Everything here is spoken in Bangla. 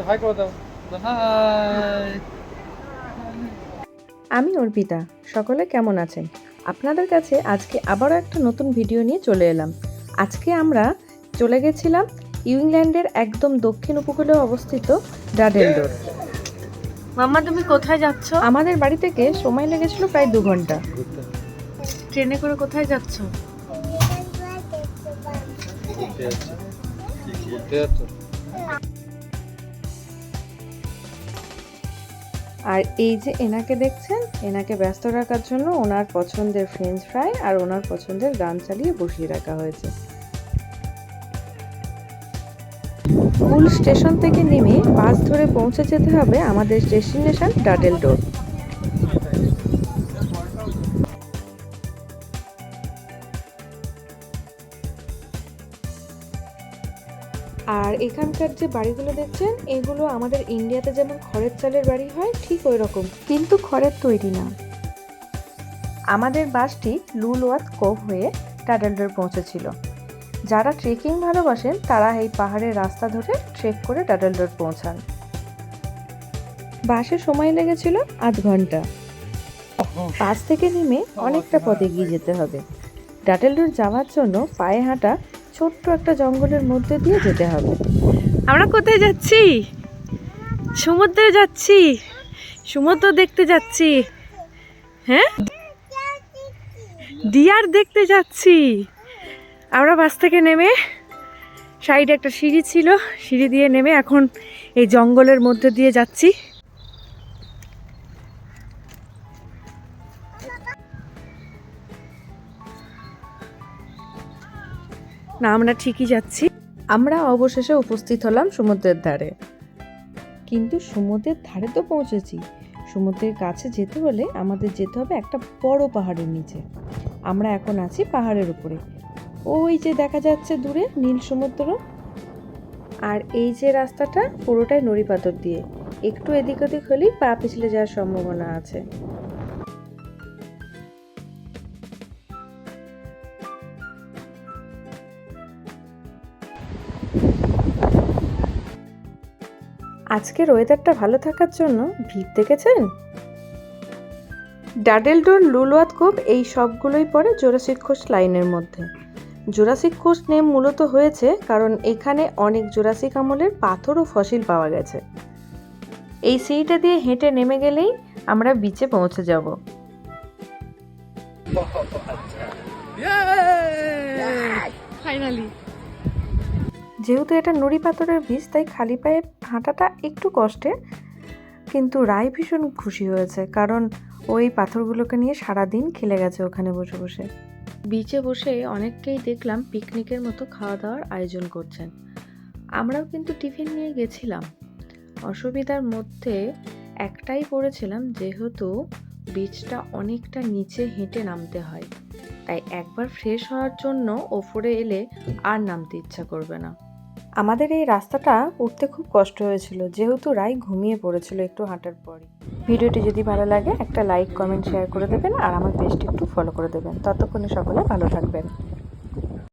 হাই করে দাও। হাই। আমি অর্পিতা। সকলে কেমন আছেন? আপনাদের কাছে আজকে আবারও একটা নতুন ভিডিও নিয়ে চলে এলাম। আজকে আমরা চলে গেছিলাম ইংল্যান্ডের একদম দক্ষিণ উপকূলে অবস্থিত ডাডেলডোর। মাম্মা তুমি কোথায় যাচ্ছ? আমাদের বাড়ি থেকে সময় লেগেছিল প্রায় 2 ঘন্টা। ট্রেনে করে কোথায় যাচ্ছ? আর এই যে এনাকে দেখছেন, এনাকে ব্যস্ত রাখার জন্য ওনার পছন্দের ফ্রেঞ্চ ফ্রাই আর ওনার পছন্দের গান চালিয়ে বসিয়ে রাখা হয়েছে। হুল স্টেশন থেকে নেমে বাস ধরে পৌঁছে যেতে হবে আমাদের ডেস্টিনেশন ডাডেলডোর। আর এখানকার যে বাড়িগুলো দেখছেন, এগুলো আমাদের ইন্ডিয়াতে যেমন খড়ের চালের বাড়ি হয় ঠিক ওই রকম, কিন্তু খড়ের তৈরি না। আমাদের বাসটি লুলওয়াত কোভ হয়ে ডাডেলডোর পৌঁছেছিল। যারা ট্রেকিং ভালোবাসেন তারা এই পাহাড়ের রাস্তা ধরে ট্রেক করে ডাডেলডোর পৌঁছান। বাসে সময় লেগেছিল 8 ঘন্টা। বাস থেকে নেমে অনেকটা পথ এগিয়ে যেতে হবে। ডাডেলডোর যাওয়ার জন্য পায়ে হাঁটা ছোট্ট একটা জঙ্গলের মধ্যে দিয়ে যেতে হবে। আমরা কোথায় যাচ্ছি? সমুদ্রে যাচ্ছি, সমুদ্র দেখতে যাচ্ছি। হ্যাঁ, ডিয়ার দেখতে যাচ্ছি। আমরা বাস থেকে নেমে সাইডে একটা সিঁড়ি ছিল, সিঁড়ি দিয়ে নেমে এখন এই জঙ্গলের মধ্যে দিয়ে যাচ্ছি। না, আমরা ঠিকই যাচ্ছি। আমরা অবশেষে উপস্থিত হলাম সমুদ্রের ধারে। কিন্তু সমুদ্রের ধারে তো পৌঁছেছি, সমুদ্রের কাছে যেতে হলে আমাদের যেতে হবে একটা বড় পাহাড়ের নিচে। আমরা এখন আছি পাহাড়ের উপরে। ওই যে দেখা যাচ্ছে দূরে নীল সমুদ্র। আর এই যে রাস্তাটা পুরোটাই নুড়ি পাথর দিয়ে, একটু এদিক ওদিক হলেই পা পিছলে যাওয়ার সম্ভাবনা আছে। আজকের ওয়েদারটা ভালো থাকার জন্য ভিড় দেখেছেন? ডাডেলডোর, লুলওয়াত কোভ এই সবগুলোই পড়ে জুরাসিক কোস্ট লাইনের মধ্যে। জুরাসিক কোস্ট নেম মূলত হয়েছে কারণ এখানে অনেক জুরাসিক আমলের পাথর ও ফসিল পাওয়া গেছে। এই সিঁড়িটা দিয়ে হেঁটে নেমে গেলেই আমরা বিচে পৌঁছে যাব। ফাইনালি। যেহেতু এটা নুড়ি পাথরের বীজ, তাই খালি পায়ে হাঁটাটা একটু কষ্টের, কিন্তু রায় ভীষণ খুশি হয়েছে কারণ ওই পাথরগুলোকে নিয়ে সারাদিন খেলে গেছে ওখানে বসে বসে। বিচে বসে অনেককেই দেখলাম পিকনিকের মতো খাওয়া দাওয়ার আয়োজন করছেন। আমরাও কিন্তু টিফিন নিয়ে গেছিলাম। অসুবিধার মধ্যে একটাই পড়েছিলাম, যেহেতু বিচটা অনেকটা নিচে হেঁটে নামতে হয়, তাই একবার ফ্রেশ হওয়ার জন্য ওপরে এলে আর নামতে ইচ্ছা করবে না। আমাদের এই রাস্তাটা উঠতে খুব কষ্ট হয়েছিল, যেহেতু রায় ঘুমিয়ে পড়েছিল একটু হাঁটার পরই। ভিডিওটি যদি ভালো লাগে একটা লাইক, কমেন্ট, শেয়ার করে দেবেন আর আমার পেজটি একটু ফলো করে দেবেন। ততক্ষণে সকলে ভালো থাকবেন।